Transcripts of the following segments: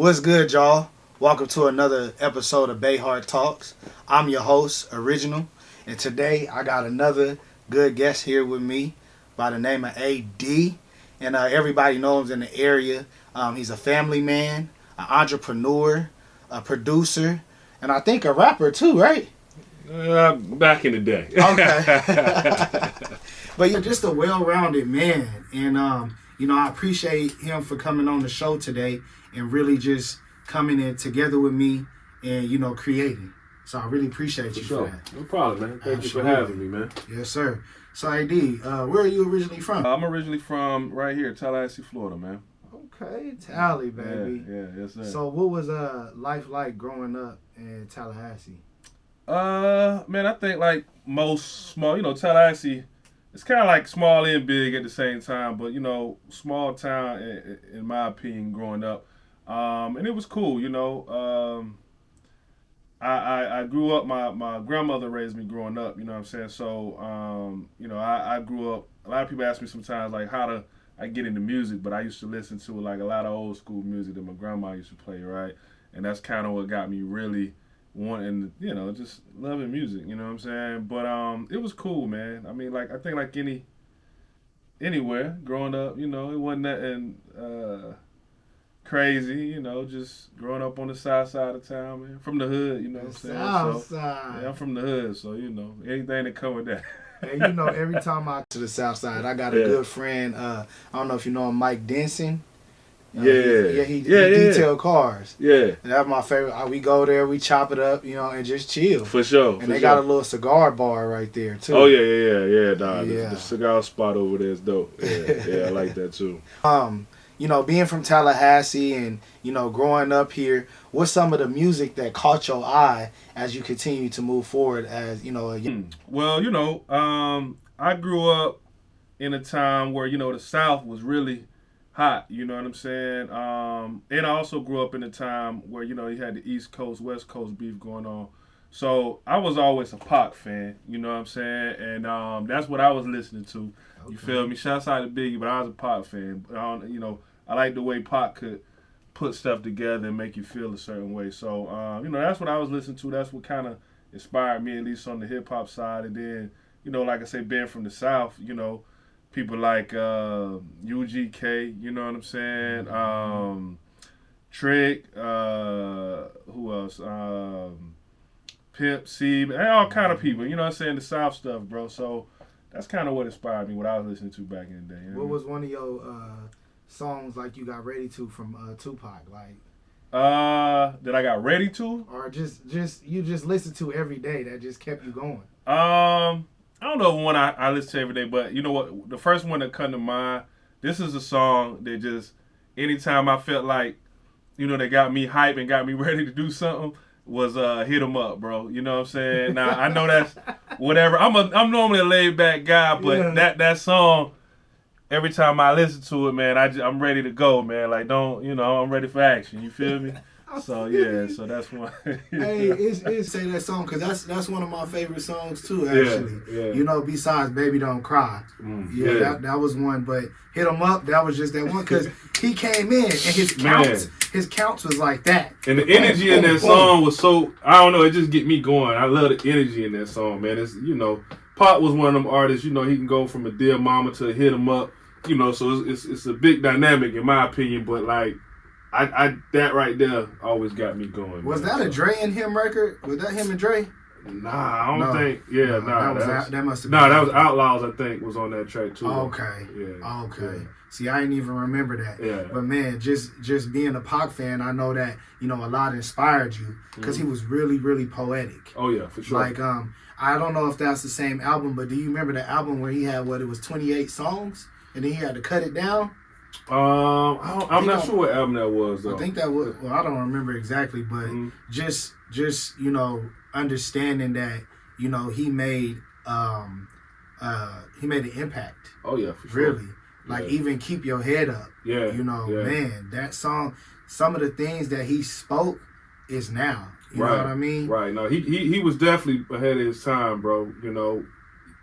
What's good, y'all? Welcome to another episode of Bay Heart Talks. I'm your host, Original, and today I got another good guest here with me by the name of Adee, and everybody knows him in the area. He's a family man, an entrepreneur, a producer, and I think a rapper too, right? Back in the day. Okay. But you're just a well-rounded man, and I appreciate him for coming on the show today and really just coming in together with me and creating. So I really appreciate you for that. No problem, man. Thank you for having me, man. Yes, sir. So Adee, where are you originally from? I'm originally from right here, Tallahassee, Florida, man. Okay, Tally, baby. Yeah, yes, sir. So what was life like growing up in Tallahassee? Man, I think like most small, Tallahassee, it's kind of like small and big at the same time, but small town in my opinion growing up, and it was cool. I grew up. My grandmother raised me growing up. You know what I'm saying? So I grew up. A lot of people ask me sometimes like how I get into music, but I used to listen to like a lot of old school music that my grandma used to play, right? And that's kind of what got me really wanting, just loving music, you know what I'm saying? But it was cool, man. I mean, I think like anywhere growing up, it wasn't nothing crazy, just growing up on the south side of town, man. From the hood, you know what I'm saying? South side. Yeah, I'm from the hood, so anything that come with that. And every time I to the south side, I got a good friend. I don't know if you know him, Mike Denson. He detail cars. Yeah. And that's my favorite. We go there, we chop it up, and just chill. For sure. And they got a little cigar bar right there, too. Oh, yeah. Nah, the cigar spot over there is dope. Yeah, I like that, too. Being from Tallahassee and, growing up here, what's some of the music that caught your eye as you continue to move forward as, Well, I grew up in a time where, the South was really hot, you know what I'm saying? And I also grew up in a time where, you had the East Coast, West Coast beef going on. So I was always a Pac fan, you know what I'm saying? And that's what I was listening to. You feel me? Shouts out to Biggie, but I was a Pac fan. I like the way Pac could put stuff together and make you feel a certain way. So, that's what I was listening to. That's what kind of inspired me, at least on the hip-hop side. And then, like I say, being from the South, people like UGK, you know what I'm saying? Trick, who else? Pimp C, all kind of people, you know what I'm saying? The South stuff, bro. So that's kind of what inspired me, what I was listening to back in the day. What was one of your songs like you got ready to from Tupac? Like that I got ready to? Or just you just listen to every day that just kept you going? I don't know one I listen to every day, but you know what? The first one that come to mind, this is a song that just, anytime I felt like, they got me hype and got me ready to do something, was Hit 'Em Up, bro. You know what I'm saying? Now, I know that's whatever. I'm normally a laid back guy, but that song, every time I listen to it, man, I'm ready to go, man. Like, I'm ready for action. You feel me? So so that's one. Hey, it's say that song because that's one of my favorite songs too. Actually, yeah. Besides "Baby Don't Cry," that was one. But "Hit 'Em Up," that was just that one because he came in and his counts was like that. And the energy in that song was so, I don't know, it just get me going. I love the energy in that song, man. It's Pop was one of them artists. He can go from a Dear Mama to Hit 'Em Up. So it's a big dynamic in my opinion, but like. I that right there always got me going. Was that a Dre and him record? Was that him and Dre? Nah, I don't think. Yeah, that must have been. Nah, that was Outlaws. I think was on that track too. Okay. Yeah. Okay. Yeah. See, I didn't even remember that. Yeah. But man, just being a Pac fan, I know that a lot inspired you because he was really, really poetic. Oh yeah, for sure. Like I don't know if that's the same album, but do you remember the album where he had it was 28 songs and then he had to cut it down? I'm not sure what album that was though. I think that was. Well, I don't remember exactly, but just understanding that he made an impact. Oh yeah, for sure. Really, like even Keep Your Head Up. Yeah, man, that song. Some of the things that he spoke is now. You know what I mean? Right. No, he was definitely ahead of his time, bro. And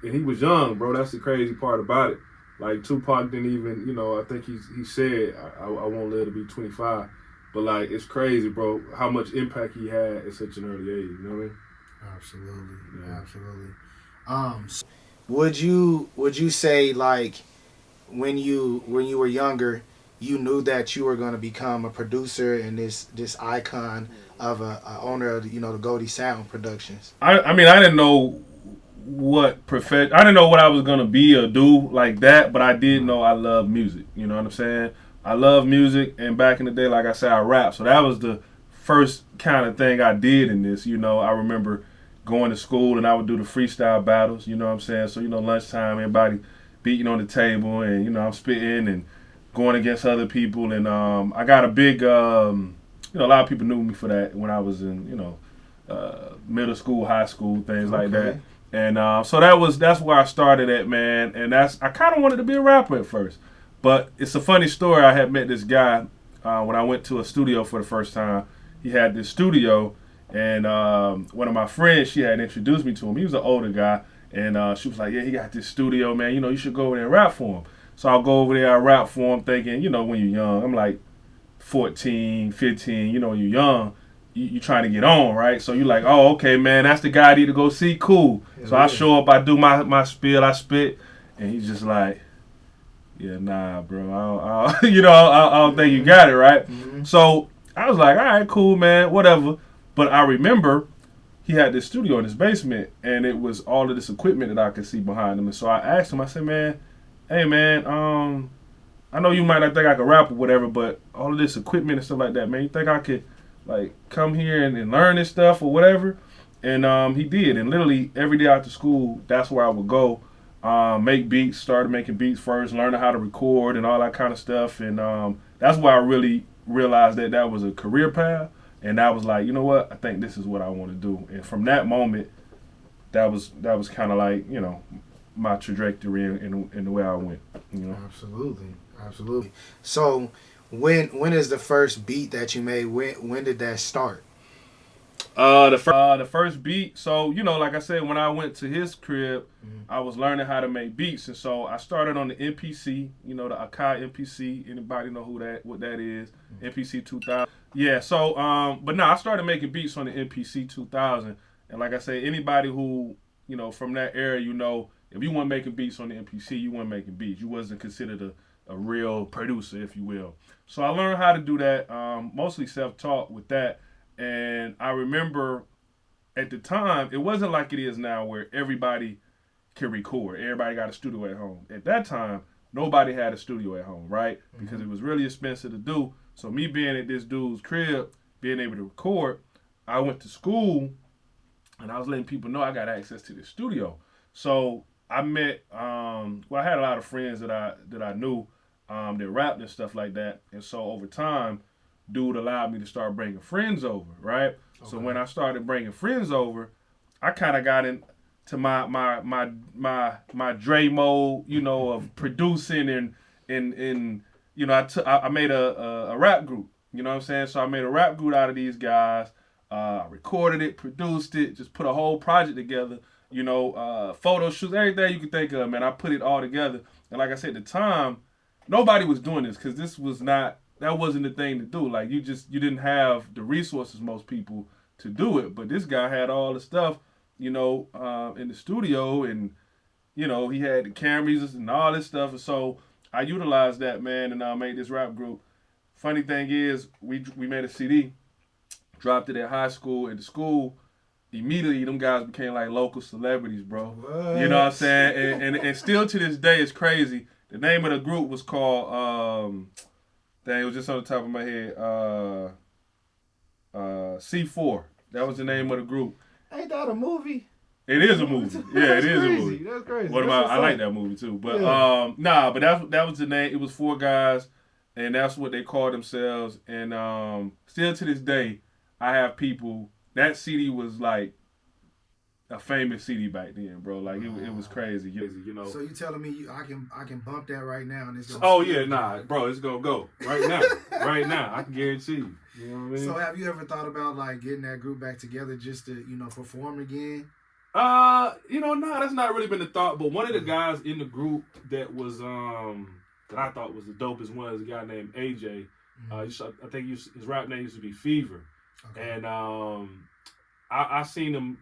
he was young, bro. That's the crazy part about it. Like Tupac didn't even, I think he said, I won't live to be 25. But like, it's crazy, bro, how much impact he had at such an early age. You know what I mean? Absolutely, Yeah. absolutely. Would you say like when you were younger, you knew that you were going to become a producer and this icon of a owner of the Goldie Sound Productions? I mean, I didn't know I didn't know what I was gonna be or do like that, but I did know I love music. You know what I'm saying? I love music, and back in the day, like I said, I rap. So that was the first kind of thing I did in this. I remember going to school and I would do the freestyle battles. You know what I'm saying? So lunchtime, everybody beating on the table, and I'm spitting and going against other people, and I got a big, a lot of people knew me for that when I was in, middle school, high school, things like that. Okay. And so that's where I started at, man. And I kind of wanted to be a rapper at first, but it's a funny story. I had met this guy when I went to a studio for the first time. He had this studio, and one of my friends, she had introduced me to him. He was an older guy, and she was like, "Yeah, he got this studio, man. You should go over there and rap for him." So I'll go over there, I rap for him, thinking, when you're young, I'm like 14, 15, when you're young, you trying to get on, right? So you're like, oh, okay, man, that's the guy I need to go see, cool. So I show up, I do my spiel, I spit, and he's just like, yeah, nah, bro, I don't think you got it, right? Mm-hmm. So I was like, all right, cool, man, whatever. But I remember he had this studio in his basement, and it was all of this equipment that I could see behind him. And so I asked him, I said, man, hey, man, I know you might not think I could rap or whatever, but all of this equipment and stuff like that, man, you think I could like come here and learn this stuff or whatever? And he did, and literally every day after school, that's where I would go, make beats. Started making beats first, learning how to record and all that kind of stuff, and that's why I really realized that was a career path, and I was like, you know what, I think this is what I want to do. And from that moment, that was kind of like my trajectory in the way I went. Absolutely. So when is the first beat that you made? When did that start? The first beat. So like I said, when I went to his crib, I was learning how to make beats, and so I started on the MPC. The Akai MPC. Anybody know what that is? MPC 2000. Yeah. So but no, I started making beats on the MPC 2000, and like I say, anybody who from that era, if you weren't making beats on the MPC, you weren't making beats. You wasn't considered a real producer, if you will. So I learned how to do that, mostly self-taught with that. And I remember at the time, it wasn't like it is now where everybody can record. Everybody got a studio at home. At that time, nobody had a studio at home, right? Because it was really expensive to do. So me being at this dude's crib, being able to record, I went to school and I was letting people know I got access to the studio. So I met, I had a lot of friends that I knew that rapped and stuff like that. And so over time, dude allowed me to start bringing friends over, right? Okay. So when I started bringing friends over, I kind of got into my Dre mode, of producing and I made a rap group, you know what I'm saying? So I made a rap group out of these guys. I recorded it, produced it, just put a whole project together, photo shoots, everything you could think of, man. I put it all together. And like I said, at the time, nobody was doing this because that wasn't the thing to do. Like you didn't have the resources, most people, to do it. But this guy had all the stuff, in the studio, and he had the cameras and all this stuff. And so I utilized that, man, and I made this rap group. Funny thing is, we made a CD, dropped it at high school. At the school, immediately them guys became like local celebrities, bro. What? You know what I'm saying? And still to this day, it's crazy. The name of the group was called. Dang, it was just on the top of my head. C4. That was the name of the group. Ain't that a movie? It is a movie. Yeah, it is a movie. That's crazy. I like that movie too. But but that was the name. It was 4 guys, and that's what they called themselves. And still to this day, I have people. That CD was like a famous CD back then, bro. Like it was crazy. So you telling me I can bump that right now and it's gonna Oh yeah, nah, bro, it's gonna go right now. Right now. I can guarantee you. You know what I mean? So have you ever thought about like getting that group back together just to, perform again? No, that's not really been the thought. But one of the guys in the group that was that I thought was the dopest one is a guy named AJ. I think his rap name used to be Fever, Okay. and I seen him,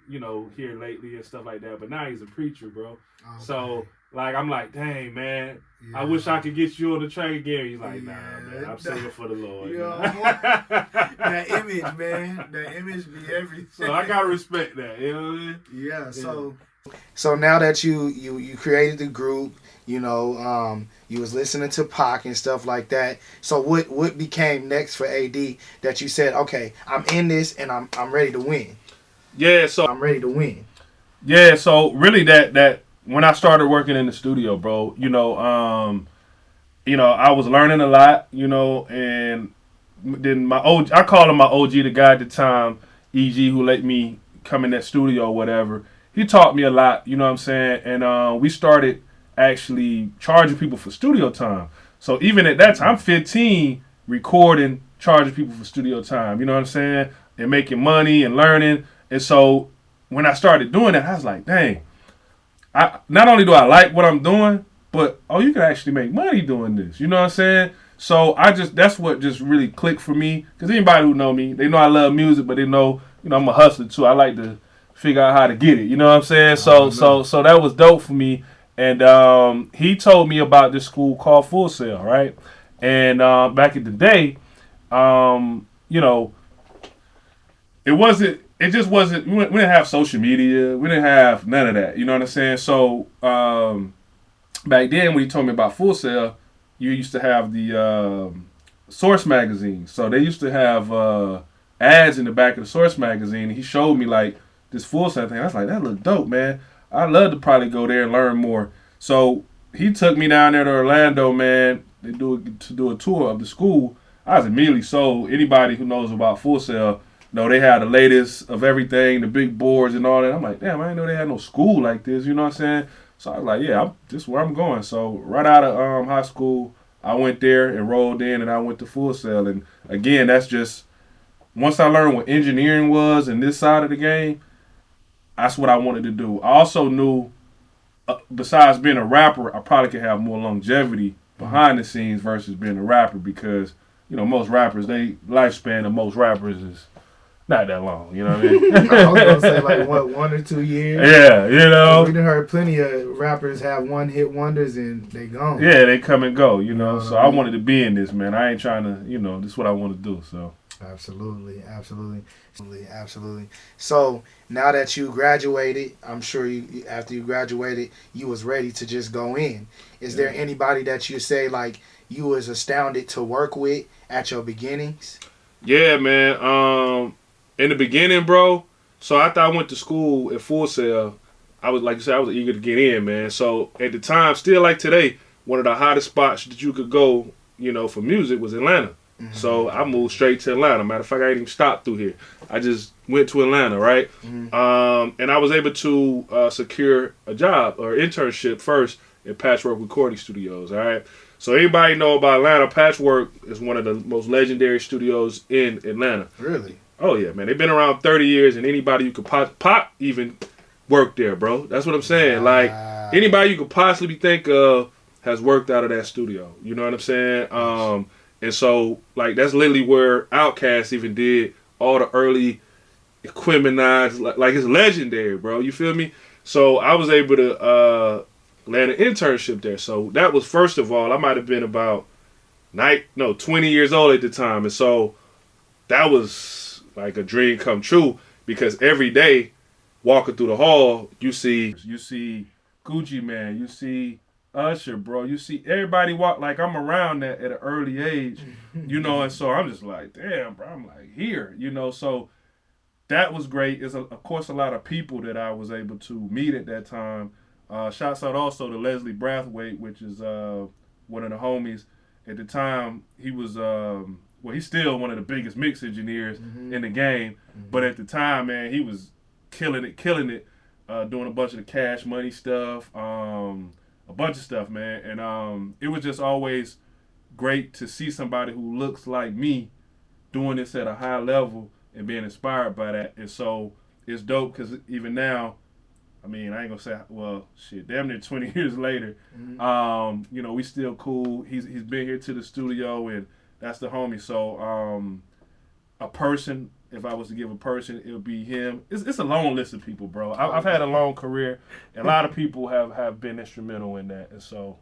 here lately and stuff like that. But now he's a preacher, bro. Okay. So like I'm like, dang man, Yeah. I wish I could get you on the track again. He's like, nah, man, I'm singing for the Lord. That image, man. That image be everything. So I gotta respect that. You know what I mean? Yeah. So now that you created the group, you was listening to Pac and stuff like that. So what became next for AD that you said, okay, I'm in this and I'm ready to win. Yeah. So I'm ready to win. Yeah. So really, that when I started working in the studio, bro, I was learning a lot, and then my OG, I call him my OG, the guy at the time, EG, who let me come in that studio or whatever. He taught me a lot, you know what I'm saying? And we started actually charging people for studio time. So even at that time, I'm 15, recording, charging people for studio time, you know what I'm saying? And making money and learning. And so when I started doing that, I was like, dang, not only do I like what I'm doing, but you can actually make money doing this. You know what I'm saying? So that's what just really clicked for me. Because anybody who know me, they know I love music, but they know, I'm a hustler too. I like to figure out how to get it. You know what I'm saying? So that was dope for me. And he told me about this school called Full Sail, right? And back in the day, it wasn't. It just wasn't. We didn't have social media. We didn't have none of that. You know what I'm saying? So back then, when he told me about Full Sail, you used to have the Source magazine. So they used to have ads in the back of the Source magazine. And he showed me like this Full Sail thing. I was like, that looked dope, man. I'd love to probably go there and learn more. So he took me down there to Orlando, man, to do a tour of the school. I was immediately sold. Anybody who knows about Full Sail, they had the latest of everything, the big boards and all that. I'm like, damn, I didn't know they had no school like this. You know what I'm saying? So I was like, yeah, this is where I'm going. So right out of high school, I went there, enrolled in, and I went to Full Sail. And again, that's just, once I learned what engineering was and this side of the game, that's what I wanted to do. I also knew, besides being a rapper, I probably could have more longevity behind the scenes versus being a rapper because, most rappers, lifespan of most rappers is not that long, you know what I mean? I was gonna say like 1 or 2 years. Yeah, we done heard plenty of rappers have one hit wonders and they gone. Yeah, they come and go, So I wanted to be in this, man. I ain't trying to, this is what I want to do. So absolutely. So now that you graduated, I'm sure after you graduated, you was ready to just go in. Is there anybody that you say like you was astounded to work with at your beginnings? Yeah, man. In the beginning, bro, so after I went to school at Full Sail, I was, like you said, I was eager to get in, man. So at the time, still like today, one of the hottest spots that you could go, for music was Atlanta. Mm-hmm. So I moved straight to Atlanta. Matter of fact, I didn't even stop through here. I just went to Atlanta, right? Mm-hmm. And I was able to secure a job or internship first at Patchwork Recording Studios, all right? So anybody know about Atlanta, Patchwork is one of the most legendary studios in Atlanta. Really? Oh, yeah, man. They've been around 30 years, and anybody you could Pop even worked there, bro. That's what I'm saying. Like, anybody you could possibly think of has worked out of that studio. You know what I'm saying? And so, like, that's literally where Outkast even did all the early equipment. Like, it's legendary, bro. You feel me? So I was able to land an internship there. So that was, first of all, I might have been about 20 years old at the time. And so that was like a dream come true because every day walking through the hall, you see Gucci Man, you see Usher, bro. You see everybody walk like I'm around that at an early age, and so I'm just like, damn, bro, I'm like here, so that was great. It's of course a lot of people that I was able to meet at that time. Shouts out also to Leslie Brathwaite, which is one of the homies. At the time, he was he's still one of the biggest mix engineers in the game. Mm-hmm. But at the time, man, he was killing it, doing a bunch of the Cash Money stuff, a bunch of stuff, man. And it was just always great to see somebody who looks like me doing this at a high level and being inspired by that. And so it's dope because even now, I mean, I ain't gonna say, well, shit, damn near 20 years later, we still cool. He's been here to the studio, and that's the homie. So a person, if I was to give a person, it would be him. It's a long list of people, bro. I've had a long career, and a lot of people have been instrumental in that, and so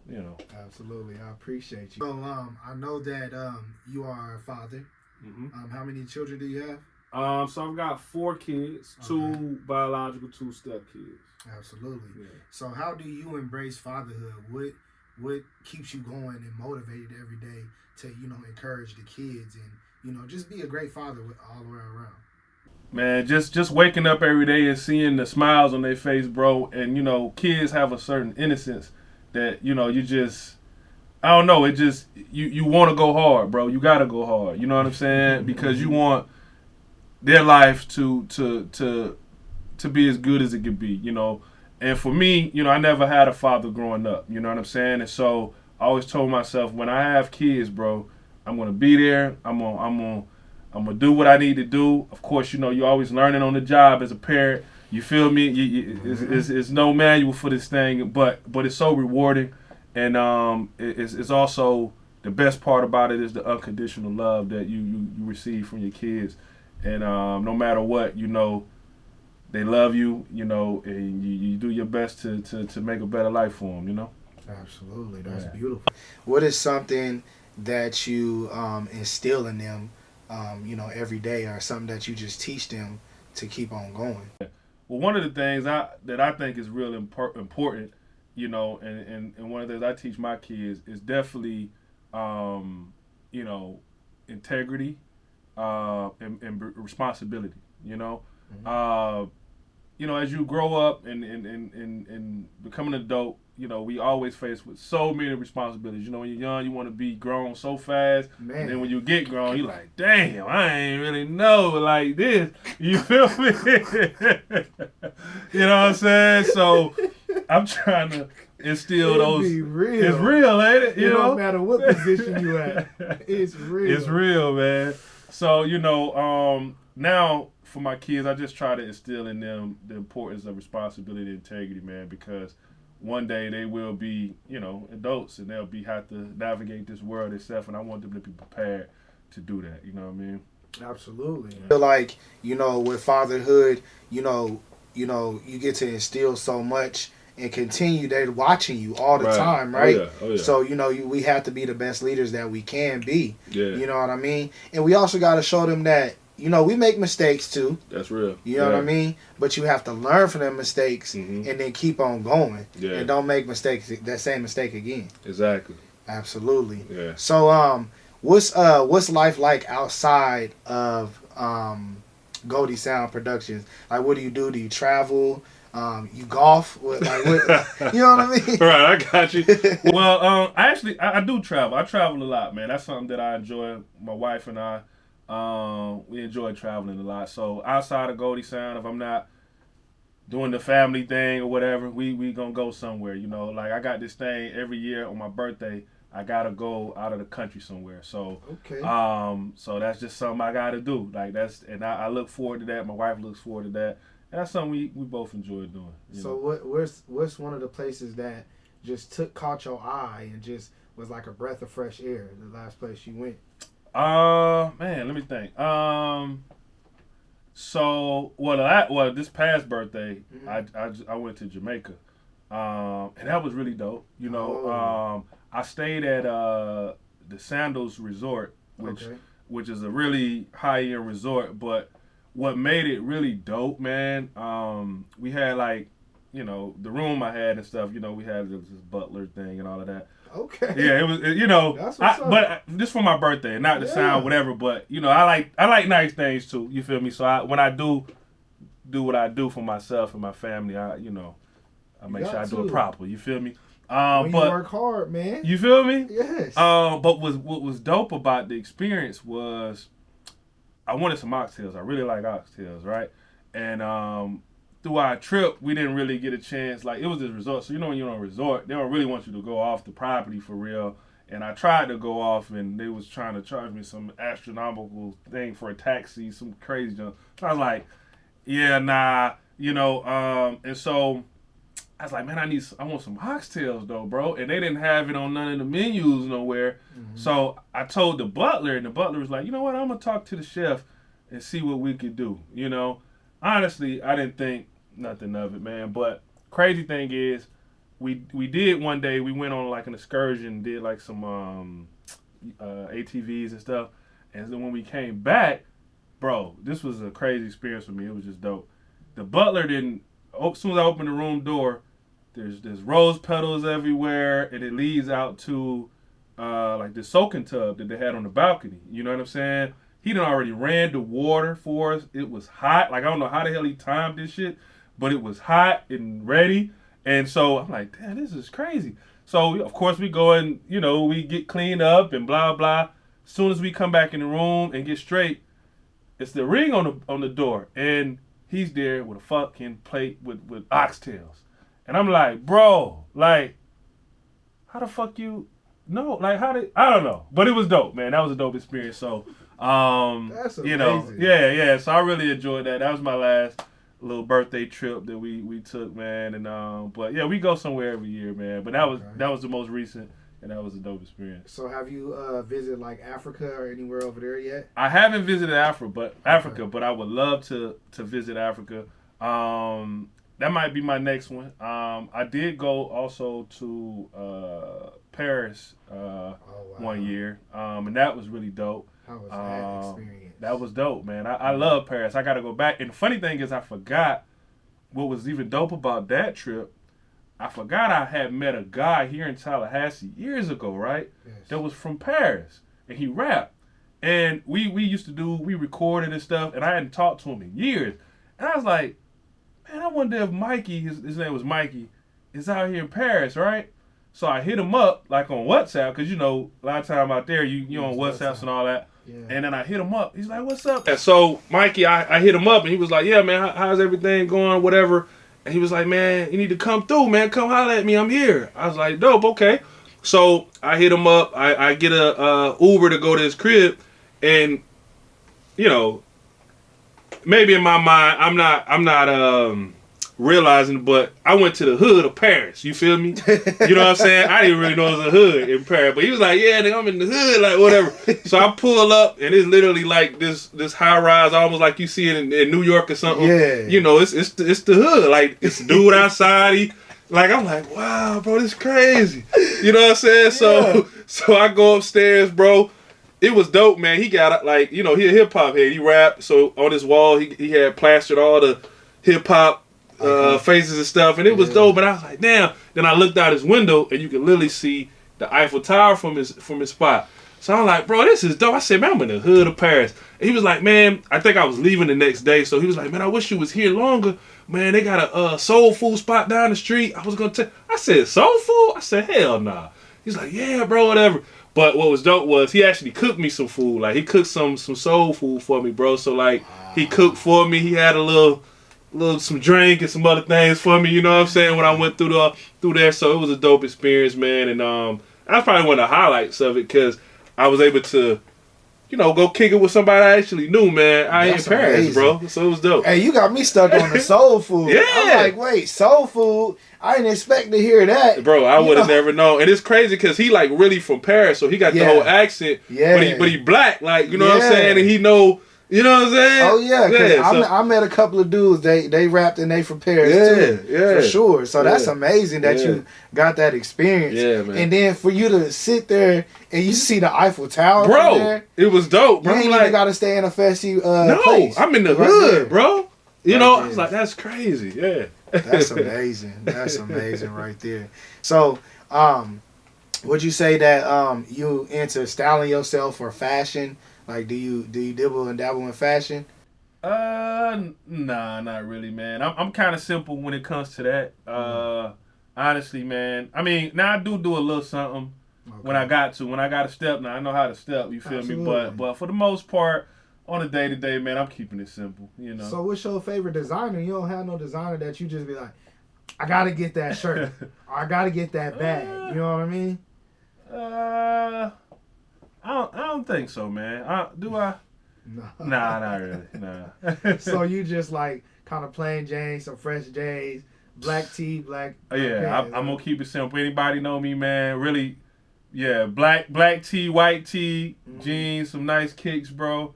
Absolutely, I appreciate you. So, I know that you are a father. Mm-hmm. How many children do you have? So I've got 4 kids, 2 biological, 2 step kids. Absolutely. Yeah. So, how do you embrace fatherhood? What keeps you going and motivated every day to encourage the kids and just be a great father with all the way around? Man, just waking up every day and seeing the smiles on their face, bro. And kids have a certain innocence that you just I don't know. It just you want to go hard, bro. You gotta go hard. You know what I'm saying? Because you want their life to be as good as it could be. And for me, I never had a father growing up. You know what I'm saying? And so I always told myself, when I have kids, bro, I'm gonna be there. I'm gonna do what I need to do. Of course, you're always learning on the job as a parent. You feel me? It's no manual for this thing, but it's so rewarding, and it's also the best part about it is the unconditional love that you receive from your kids, and no matter what, they love you, and you do your best to make a better life for them. Absolutely, that's beautiful. What is something that you instill in them, every day, or something that you just teach them to keep on going? Well, one of the things that I think is real important, and one of the things I teach my kids is definitely, you know, integrity and responsibility. Mm-hmm. As you grow up and become an adult, we always faced with so many responsibilities. When you're young, you want to be grown so fast. Man. And then when you get grown, you're like, damn, I ain't really know like this. You feel me? You know what I'm saying? So I'm trying to instill those. Be real. It's real, ain't it? It don't matter what position you at. It's real. It's real, man. So, now for my kids, I just try to instill in them the importance of responsibility and integrity, man, because one day they will be, adults, and they'll have to navigate this world itself, and I want them to be prepared to do that. You know what I mean? Absolutely. I feel like, with fatherhood, you get to instill so much and continue. They're watching you all the time, right? Oh, yeah. So, we have to be the best leaders that we can be. Yeah. You know what I mean? And we also got to show them that, we make mistakes too. That's real. You know what I mean? But you have to learn from them mistakes, mm-hmm. and then keep on going. Yeah. And don't make that same mistake again. Exactly. Absolutely. Yeah. So, what's life like outside of Goldie Sound Productions? Like, what do you do? Do you travel? You golf? You know what I mean? Right, I got you. Well, I do travel. I travel a lot, man. That's something that I enjoy. My wife and I, we enjoy traveling a lot. So outside of Goldie Sound, if I'm not doing the family thing or whatever, we gonna go somewhere. Like I got this thing every year on my birthday. I gotta go out of the country somewhere. So okay. So that's just something I gotta do. Like I look forward to that. My wife looks forward to that. And that's something we both enjoy doing. So what's one of the places that just caught your eye and just was like a breath of fresh air? The last place you went. Man, let me think. This past birthday, mm-hmm. I went to Jamaica, and that was really dope. I stayed at the Sandals Resort, which is a really high end resort. But what made it really dope, man, we had the room I had and stuff. We had this butler thing and all of that. Okay. Yeah, it was. That's what's up. But just for my birthday, not to sound whatever. But I like nice things too. You feel me? So when I do what I do for myself and my family, I make sure I do it proper. You feel me? When you work hard, man. You feel me? Yes. But what was dope about the experience was I wanted some oxtails. I really like oxtails, right? And through our trip, we didn't really get a chance. Like, it was this resort. So, when you're on a resort, they don't really want you to go off the property for real. And I tried to go off, and they was trying to charge me some astronomical thing for a taxi, some crazy junk. So I was like, yeah, nah, and so I was like, man, I want some oxtails though, bro. And they didn't have it on none of the menus nowhere. Mm-hmm. So I told the butler, and the butler was like, you know what, I'm gonna talk to the chef and see what we could do. You know, honestly, I didn't think nothing of it, man. But crazy thing is, we did one day. We went on like an excursion, did like some ATVs and stuff. And then when we came back, bro, this was a crazy experience for me. It was just dope. The butler didn't. As soon as I opened the room door, there's rose petals everywhere, and it leads out to like the soaking tub that they had on the balcony. You know what I'm saying? He done already ran the water for us. It was hot. Like, I don't know how the hell he timed this shit, but it was hot and ready. And so I'm like, damn, this is crazy. So, of course, we go and, you know, we get cleaned up and blah, blah. As soon as we come back in the room and get straight, it's the ring on the door. And he's there with a fucking plate with oxtails. And I'm like, bro, like, how the fuck you know? Like, I don't know. But it was dope, man. That was a dope experience. So, that's amazing. You know, yeah. So I really enjoyed that. That was my last little birthday trip that we took, man. And but yeah, we go somewhere every year, man. But that was the most recent, and that was a dope experience. So have you visited like Africa or anywhere over there yet? I haven't visited Africa, but I would love to visit Africa. That might be my next one. I did go also to Paris one year, and that was really dope. How was that experience? That was dope, man. I love Paris. I got to go back. And the funny thing is, I forgot what was even dope about that trip. I forgot I had met a guy here in Tallahassee years ago, right? Yes. That was from Paris, and he rapped. And we recorded and stuff, and I hadn't talked to him in years. And I was like, man, I wonder if Mikey, his name was Mikey, is out here in Paris, right? So I hit him up, like on WhatsApp, because, you know, a lot of time out there, you on WhatsApps and all that. Yeah. And then I hit him up. He's like, what's up? And so, Mikey, I hit him up, and he was like, yeah, man, how's everything going, whatever. And he was like, man, you need to come through, man. Come holler at me. I'm here. I was like, dope, okay. So I hit him up. I get a Uber to go to his crib, and, you know, maybe in my mind, I'm not realizing, but I went to the hood of Paris. You feel me? You know what I'm saying? I didn't really know it was a hood in Paris, but he was like, yeah, nigga, I'm in the hood, like whatever. So I pull up, and it's literally like this high rise, almost like you see it in New York or something. Yeah. You know, it's the hood. Like, it's a dude outside. I'm like, wow, bro, this is crazy. You know what I'm saying? Yeah. So I go upstairs, bro. It was dope, man. He got, like, you know, he a hip hop head. He rapped. So on his wall, he had plastered all the hip hop faces and stuff, and it was dope. But I was like, damn. Then I looked out his window, and you could literally see the Eiffel Tower from his spot. So I'm like, bro, this is dope. I said, man, I'm in the hood of Paris. And he was like, man, I think I was leaving the next day. So he was like, man, I wish you was here longer. Man, they got a soul food spot down the street. I was gonna I said, soul food? I said, hell nah. He's like, yeah, bro, whatever. But what was dope was he actually cooked me some food. Like, he cooked some soul food for me, bro. So, like, he cooked for me. He had a little some drink and some other things for me, you know what I'm saying, when I went through there. So it was a dope experience, man. And that's probably one of the highlights of it, because I was able to, you know, go kick it with somebody I actually knew, man. I ain't in Paris, bro. So it was dope. Hey, you got me stuck on the soul food. Yeah. I'm like, wait, soul food? I didn't expect to hear that. Bro, I would have never known. And it's crazy because he, like, really from Paris, so he got the whole accent. Yeah. But he black, like, you know what I'm saying? And he know, you know what I'm saying? Oh, yeah, because I met a couple of dudes, they rapped and they from Paris, too. Yeah. For sure. So that's amazing that you got that experience. Yeah, man. And then for you to sit there and you see the Eiffel Tower bro, from there. It was dope, bro. You ain't even got to stay in a fancy place. I'm in the hood, bro. You know, I was like, that's crazy. Yeah. That's amazing. That's amazing right there. So, would you say that you into styling yourself for fashion? Like, do you dibble and dabble in fashion? Nah, not really, man. I'm kind of simple when it comes to that. Honestly, man. I mean, now I do a little something when I got to. When I got to step, now I know how to step. You feel me? But for the most part, on a day to day, man, I'm keeping it simple. You know. So, what's your favorite designer? You don't have no designer that you just be like, I gotta get that shirt. Or I gotta get that bag. You know what I mean? I don't think so, man. Do I? No. Nah, not really. Nah. So you just like kind of plain Jane, some fresh J's, Black tea, black Yeah, pants. I'm gonna keep it simple. Anybody know me, man? Really, yeah. Black tee, white tee, jeans, some nice kicks, bro.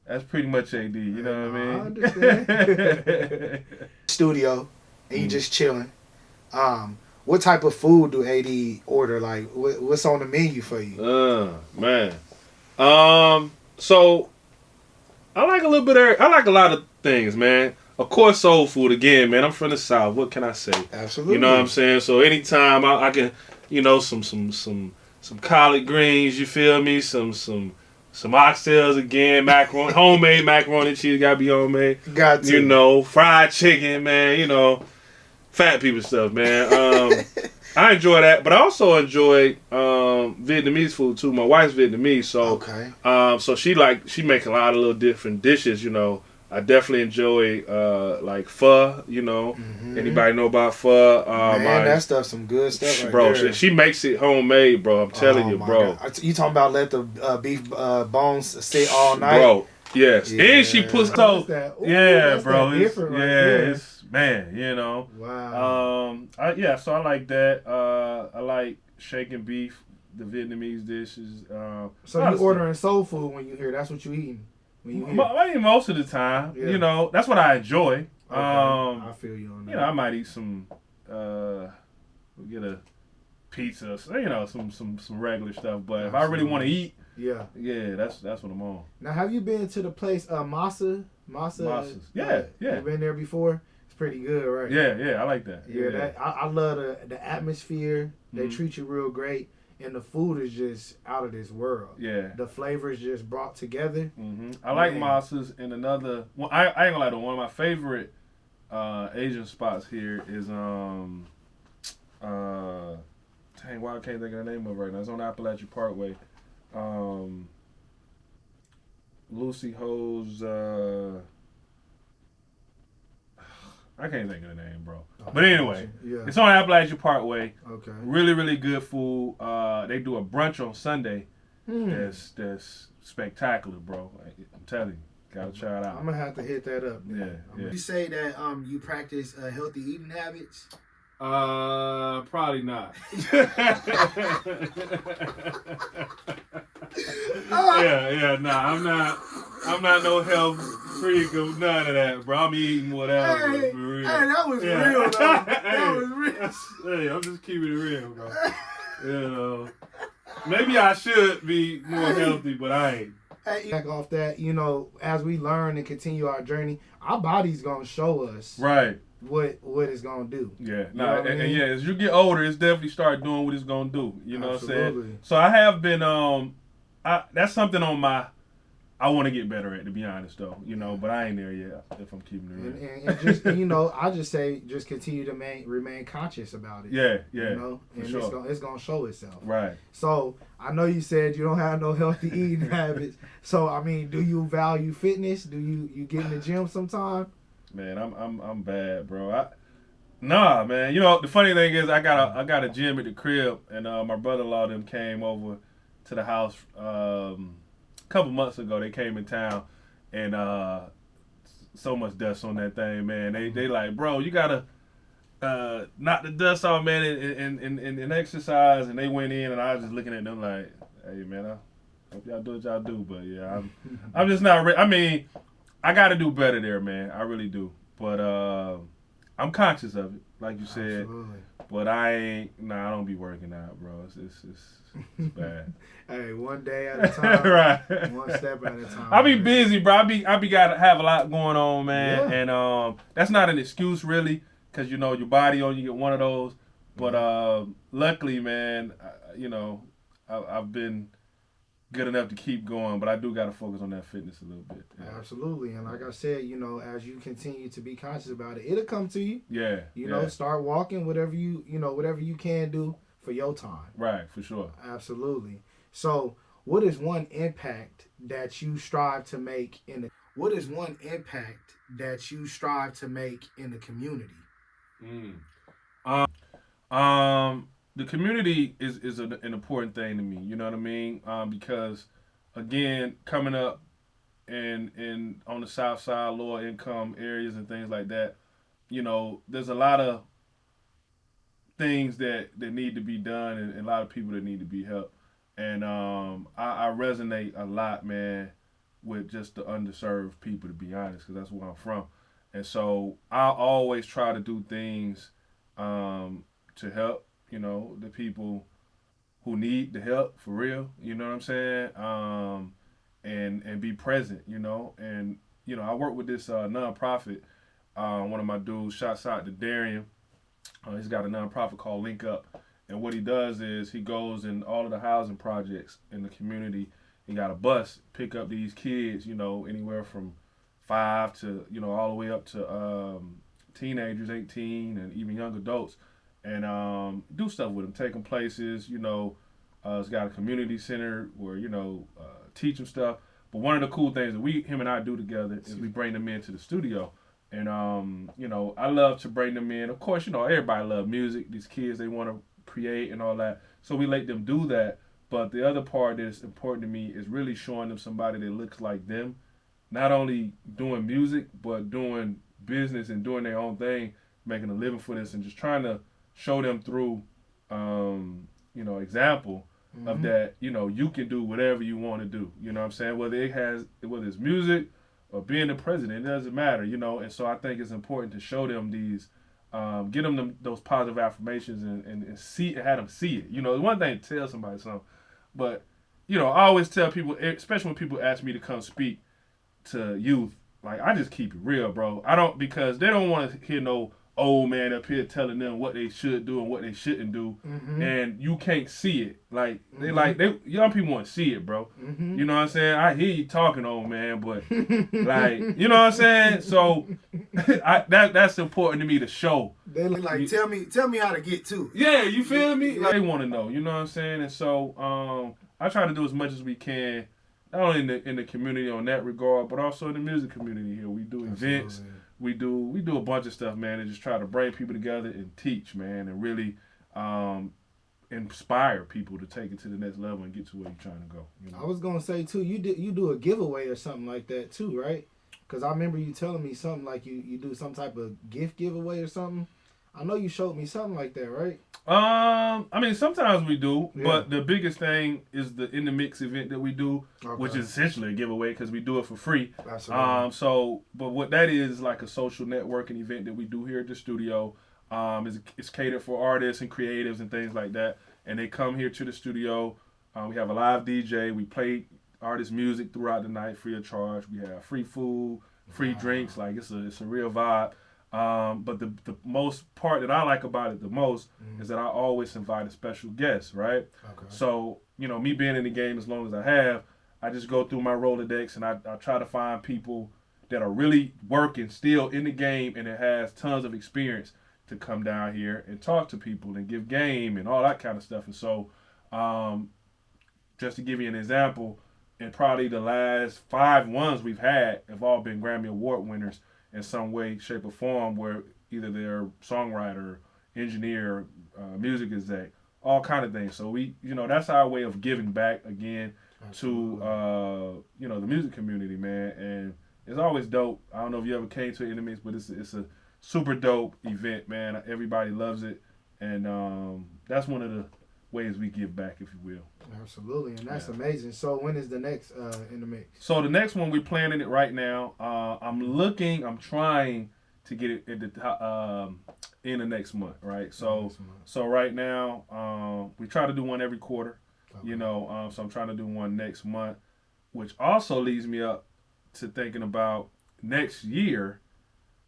That's pretty much AD. You know what I mean? I understand. Studio, and you just chilling. What type of food do AD order? Like, what's on the menu for you? Man. So I like a little bit of. I like a lot of things, man. Of course, soul food again, man. I'm from the South. What can I say? Absolutely. You know what I'm saying? So anytime I can, some collard greens. You feel me? Some oxtails again. Macaroni, homemade macaroni and cheese. Gotta be homemade. Got to. You know, fried chicken, man. You know, fat people stuff, man. I enjoy that, but I also enjoy Vietnamese food too. My wife's Vietnamese, so so she make a lot of little different dishes. You know, I definitely enjoy like pho. You know, anybody know about pho? Man, that stuff's some good stuff, right bro. there. She makes it homemade, bro. I'm telling you, bro. God. You talking about let the beef bones sit all night, bro? Yes, and she puts those. Yeah, bro. It's man, you know. Wow. So I like that. I like shaking beef, the Vietnamese dishes. So you ordering soul food when you here? That's what you eating when you here? I mean, most of the time, you know, that's what I enjoy. Okay. I feel you on that. You know, I might eat some. Get a pizza, you know, some regular stuff. But if I really want to eat, that's what I'm on. Now, have you been to the place Masa? Yeah. You been there before? It's pretty good, right? Yeah, I like that. Yeah. I love the atmosphere. They treat you real great, and the food is just out of this world. Yeah, the flavors just brought together. I like Masa's, and another. Well, I ain't gonna lie though. One of my favorite Asian spots here is dang, why I can't think of the name of it right now. It's on Appalachia Parkway. Lucy Ho's. I can't think of the name, bro. But anyway, it's on Appalachia Parkway. Okay. Really, really good food. They do a brunch on Sunday. That's spectacular, bro. I'm telling you, gotta try it out. I'm gonna have to hit that up. Yeah. You say that you practice healthy eating habits? Probably not. Nah, I'm not no health freak of none of that, bro. I'm eating whatever. Hey, that was real, though. That was real. Hey, I'm just keeping it real, bro. You know, maybe I should be more healthy, but I ain't. Hey, back off that, you know, as we learn and continue our journey, our body's gonna show us what it's gonna do. Yeah, as you get older, it's definitely start doing what it's gonna do. You know what I'm saying? So I have been that's something on my I want to get better at, to be honest, though. You know, but I ain't there yet. If I'm keeping it real. And just you know, I just say just continue to remain conscious about it. Yeah. You know, and it's gonna show itself. Right. So I know you said you don't have no healthy eating habits. So I mean, do you value fitness? Do you get in the gym sometime? Man, I'm bad, bro. Nah, man. You know, the funny thing is I got a gym at the crib, and my brother-in-law them came over to the house a couple months ago. They came in town, and so much dust on that thing, man. They like, bro, you gotta knock the dust off, man, and exercise. And they went in, and I was just looking at them like, hey, man, I hope y'all do what y'all do, but yeah, I'm just not ready. I mean, I got to do better there, man. I really do. But I'm conscious of it, like you said. Absolutely. But I don't be working out, bro. It's bad. Hey, one day at a time. Right. One step at a time. I be busy, bro. I be gotta have a lot going on, man. Yeah. And that's not an excuse, really, because, you know, your body only get one of those. But luckily, man, you know, I've been good enough to keep going, but I do got to focus on that fitness a little bit. Yeah. Absolutely. And like I said, you know, as you continue to be conscious about it, it'll come to you. Yeah. You know, start walking, whatever you can do for your time. Right, for sure. Absolutely. So, what is one impact that you strive to make in the community? The community is an important thing to me. You know what I mean? Because again, coming up in on the South Side, lower income areas and things like that, there's a lot of things that need to be done, and a lot of people that need to be helped. And I resonate a lot, man, with just the underserved people, to be honest, because that's where I'm from. And so I always try to do things to help, the people who need the help for real. You know what I'm saying? And be present. And I work with this nonprofit. One of my dudes, shouts out to Darian. He's got a nonprofit called Link Up. And what he does is he goes in all of the housing projects in the community. He got a bus, pick up these kids, anywhere from 5 to, all the way up to teenagers, 18, and even young adults, and do stuff with them, take them places. It's got a community center where, teach them stuff. But one of the cool things that him and I do together is we bring them into the studio. And, I love to bring them in. Of course, everybody loves music. These kids, they want to create and all that. So we let them do that. But the other part that's important to me is really showing them somebody that looks like them. Not only doing music, but doing business and doing their own thing, making a living for this, and just trying to show them through, example of that, you can do whatever you want to do. You know what I'm saying? Whether it's music or being the president, it doesn't matter, And so I think it's important to show them these, get them those positive affirmations and see, have them see it. It's one thing to tell somebody something, but, I always tell people, especially when people ask me to come speak to youth, like, I just keep it real, bro. I don't, because they don't want to hear no old man up here telling them what they should do and what they shouldn't do, and you can't see it. Like, young people want to see it, bro. You know what I'm saying? I hear you talking, old man, but like, you know what I'm saying? So that's important to me to show. They like, tell me how to get to. Yeah, you feel me? Like, they want to know. You know what I'm saying? And so I try to do as much as we can, not only in the community on that regard, but also in the music community here. We do events. Absolutely. We do a bunch of stuff, man, and just try to bring people together and teach, man, and really inspire people to take it to the next level and get to where you're trying to go. I was gonna say too, you do a giveaway or something like that too, right? Because I remember you telling me something like you do some type of gift giveaway or something. I know you showed me something like that, right? I mean, sometimes we do, but the biggest thing is the In the Mix event that we do, which is essentially a giveaway because we do it for free. Absolutely. But what that is like a social networking event that we do here at the studio. It's catered for artists and creatives and things like that, and they come here to the studio. We have a live DJ. We play artist music throughout the night free of charge. We have free food, free drinks. Like, it's a real vibe. But the most part that I like about it the most is that I always invite a special guest, right? Okay. So, me being in the game as long as I have, I just go through my Rolodex and I try to find people that are really working still in the game and that has tons of experience to come down here and talk to people and give game and all that kind of stuff. And so, just to give you an example, and probably the last 5 ones we've had have all been Grammy Award winners in some way, shape, or form, where either they're songwriter, engineer, music exec, all kind of things. So we, that's our way of giving back again to, the music community, man. And it's always dope. I don't know if you ever came to Enemies, but it's a super dope event, man. Everybody loves it, and that's one of the ways we give back, if you will. Absolutely, and that's amazing. So when is the next In the Mix? So the next one, we're planning it right now. I'm trying to get it at the in the next month, right? So right now, we try to do one every quarter, so I'm trying to do one next month, which also leads me up to thinking about next year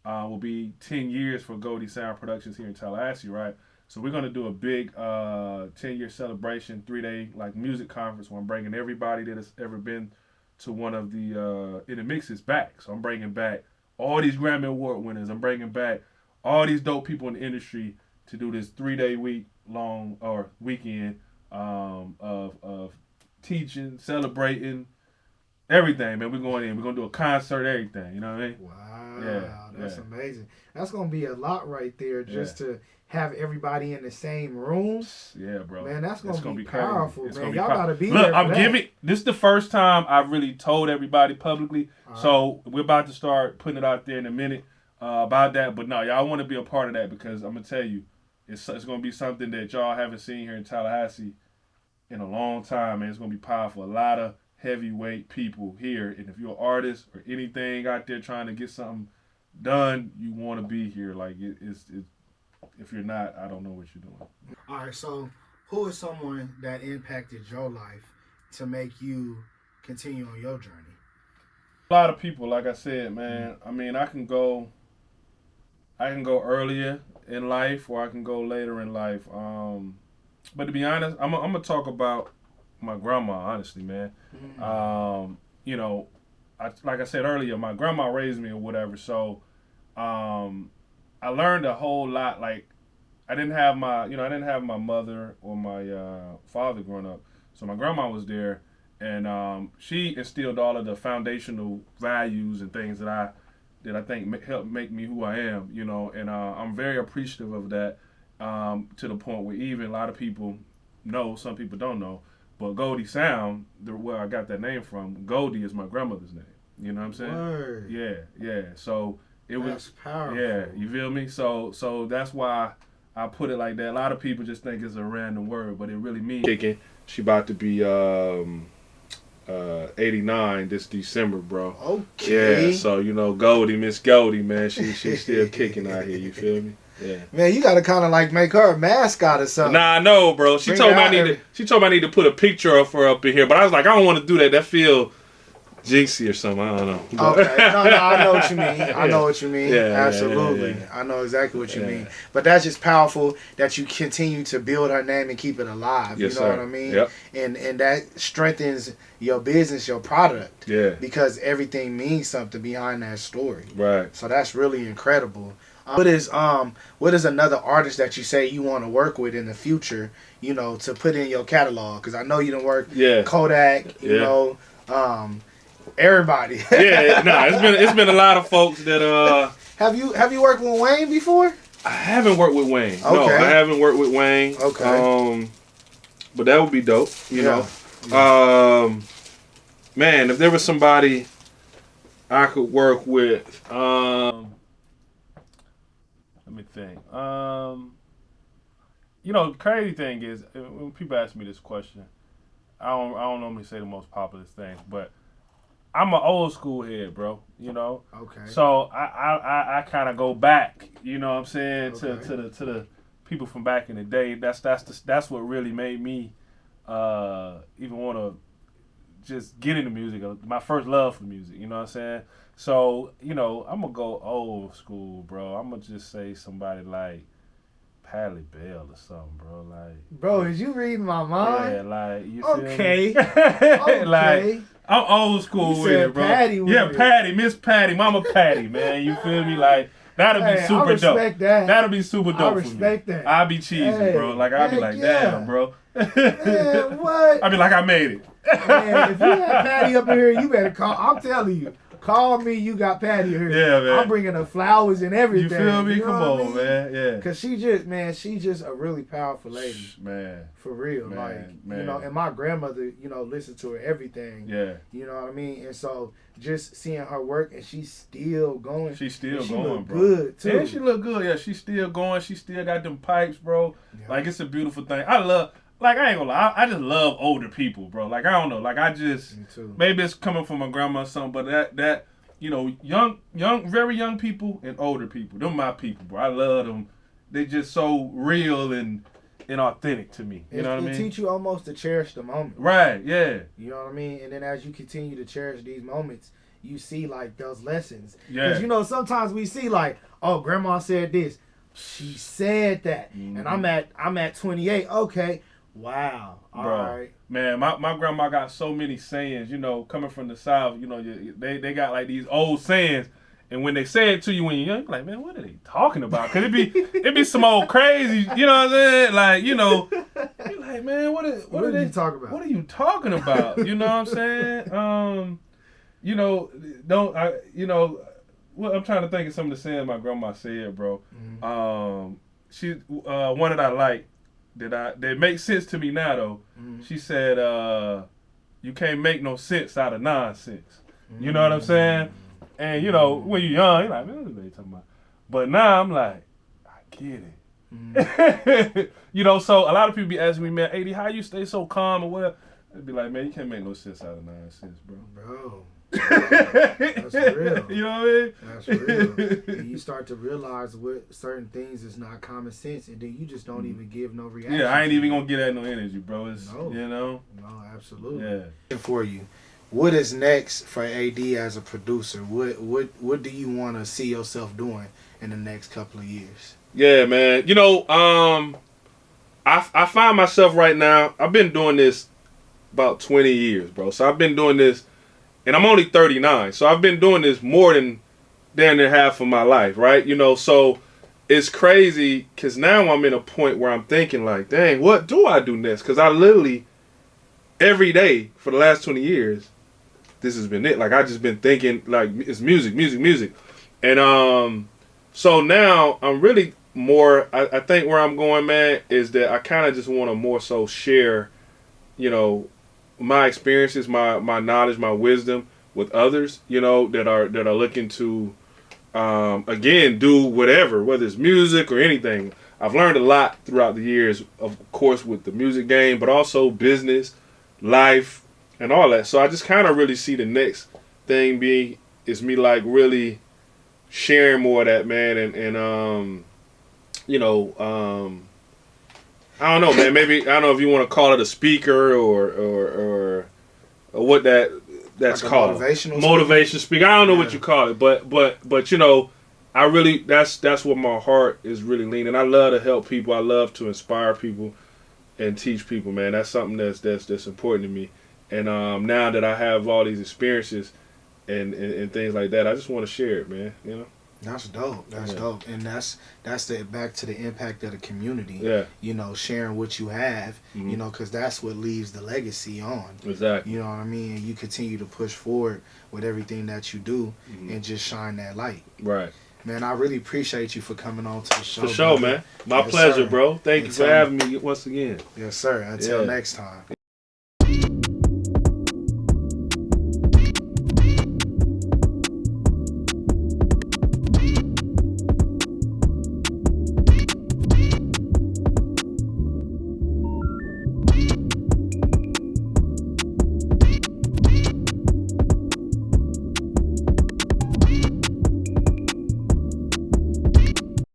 will be 10 years for Goldie Sound Productions here in Tallahassee, right? So we're going to do a big 10-year celebration, 3-day music conference where I'm bringing everybody that has ever been to one of the In the Mixes back. So I'm bringing back all these Grammy Award winners. I'm bringing back all these dope people in the industry to do this 3-day weekend of teaching, celebrating, everything, man. We're going to do a concert, everything. You know what I mean? Wow, that's amazing. That's going to be a lot right there just to have everybody in the same room. Yeah, bro. Man, that's going to be powerful, crazy. Man. Y'all got to be Look, there. This is the first time I've really told everybody publicly. So we're about to start putting it out there in a minute. about that. But no, y'all want to be a part of that because I'm gonna tell you, it's gonna be something that y'all haven't seen here in Tallahassee in a long time, and it's gonna be powerful. A lot of heavyweight people here, and if you're an artist or anything out there trying to get something done, you want to be here. Like it's if you're not, I don't know what you're doing. All right, so who is someone that impacted your life to make you continue on your journey? A lot of people, like I said, man. I mean, I can go earlier in life, or I can go later in life. But to be honest, I'm gonna talk about my grandma. Honestly, man. You know, like I said earlier, my grandma raised me or whatever. So, I learned a whole lot. Like, I didn't have my mother or my father growing up. So my grandma was there, and she instilled all of the foundational values and things that I think helped make me who I am. You know, and I'm very appreciative of that. To the point where even a lot of people know, some people don't know, but Goldie Sound, where I got that name from, Goldie is my grandmother's name. You know what I'm saying? Word. Yeah. So That's was powerful. Yeah, you feel me? So that's why I put it like that. A lot of people just think it's a random word, but it really means kicking. She about to be 89 this December, bro. Okay. Yeah, so you know Miss Goldie, man, she's still kicking out here. You feel me? Yeah. Man, you gotta kind of like make her a mascot or something. Nah, I know, bro. She told me I need to put a picture of her up in here, but I was like, I don't want to do that. That feel jinxy or something. I don't know. Okay. No, I know what you mean. I know what you mean. Yeah, absolutely. yeah. I know exactly what you mean. But that's just powerful that you continue to build her name and keep it alive. Yes, you know sir. what I mean? Yep. And that strengthens your business, your product. Yeah. Because everything means something behind that story. Right. So that's really incredible. What is another artist that you say you want to work with in the future, you know, to put in your catalog? Because I know you done work Kodak, you know, everybody. It's been a lot of folks that Have you worked with Wayne before? I haven't worked with Wayne. Okay. No, I haven't worked with Wayne. Okay. But that would be dope, you know. Man, if there was somebody I could work with, let me think. You know, the crazy thing is when people ask me this question, I don't normally say the most popular things, but I'm an old school head, bro. You know. Okay. So I kind of go back. You know what I'm saying to the people from back in the day. That's what really made me even want to just get into music. My first love for music. You know what I'm saying. So you know I'm gonna go old school, bro. I'm gonna just say somebody like Pally Bell or something, bro. Like, bro, is you reading my mind? Yeah, like you okay. feel me? Okay. Like, I'm old school you with said it, bro. Patty with yeah, it. Patty, Miss Patty, Mama Patty, man. You feel me? Like that'll be super I respect dope. that. That'll be super dope. I respect for me. that. I'll be cheesing, bro. Like I'll be like, damn, bro. Man, what? I'll be like, I made it. Man, if you have Patty up in here, you better call. I'm telling you. Call me, you got Patty here. Yeah, man. I'm bringing her flowers and everything. You feel me? You know Come what on, I mean? man. Yeah. Cause she's just a really powerful lady. Man. For real. Man, like, man. you know, and my grandmother, you know, listened to her everything. Yeah. You know what I mean? And so just seeing her work and she's still going. She's still she going, look bro. good too. Yeah, she look good. Yeah, she's still going. She still got them pipes, bro. Yeah. Like it's a beautiful thing. Like, I ain't gonna lie, I just love older people, bro. Like, I don't know. Like, I just, Me too. maybe it's coming from my grandma or something, but that you know, young, very young people and older people, them my people, bro. I love them. They just so real and authentic to me. You know what I mean? It teach you almost to cherish the moment. Right, yeah. You know what I mean? And then as you continue to cherish these moments, you see, like, those lessons. Yeah. Because, you know, sometimes we see, like, oh, grandma said this. She said that. Mm-hmm. And I'm at 28. Okay. Wow. All right. Man, my grandma got so many sayings, you know, coming from the South, you know, they got like these old sayings, and when they say it to you when you're young, you're like, man, what are they talking about? Cause it be some old crazy, you know what I'm saying? Like, you know, you're like, man, what are they talking about? What are you talking about? You know what I'm saying? You know, I'm trying to think of some of the sayings my grandma said, bro. Mm-hmm. She one that I like. That makes sense to me now though. Mm-hmm. She said, "You can't make no sense out of nonsense." Mm-hmm. You know what I'm saying? And you know, when you're young, you're like, "Man, what are they talking about?" But now I'm like, I get it. So a lot of people be asking me, man, Adee, how you stay so calm or what? I'd be like, man, you can't make no sense out of nonsense, bro. That's real. You know what I mean? That's real. And you start to realize what certain things is not common sense, and then you just don't even give no reaction. Yeah, I ain't even gonna get that no energy, bro. It's No, No, absolutely. Yeah. For you, what is next for Adee as a producer? What do you want to see yourself doing in the next couple of years? Yeah, man. I find myself right now. I've been doing this about 20 years, bro. So I've been doing this, and I'm only 39. So I've been doing this more than half of my life, right? So it's crazy because now I'm in a point where I'm thinking like, dang, what do I do next? Because I literally every day for the last 20 years, this has been it. Like I just been thinking like it's music, and so now I'm really more. I think where I'm going, man, is that I kind of just want to more so share, my experiences, my knowledge, my wisdom with others, that are looking to, again, do whatever, whether it's music or anything. I've learned a lot throughout the years, of course, with the music game, but also business, life, and all that. So I just kind of really see the next thing is me like really sharing more of that, man, and I don't know, man. Maybe I don't know if you want to call it a speaker or what that's like called. Motivation speaker. I don't know what you call it, but I really that's what my heart is really leaning. I love to help people. I love to inspire people and teach people, man. That's something that's important to me. And now that I have all these experiences and things like that, I just want to share it, man. That's dope. That's dope. And that's back to the impact of the community. Yeah. Sharing what you have, because that's what leaves the legacy on. Exactly. You know what I mean? And you continue to push forward with everything that you do and just shine that light. Right. Man, I really appreciate you for coming on to the show. For sure, man. My pleasure, sir. bro. Thank you for having me once again. Yes, sir. Until next time.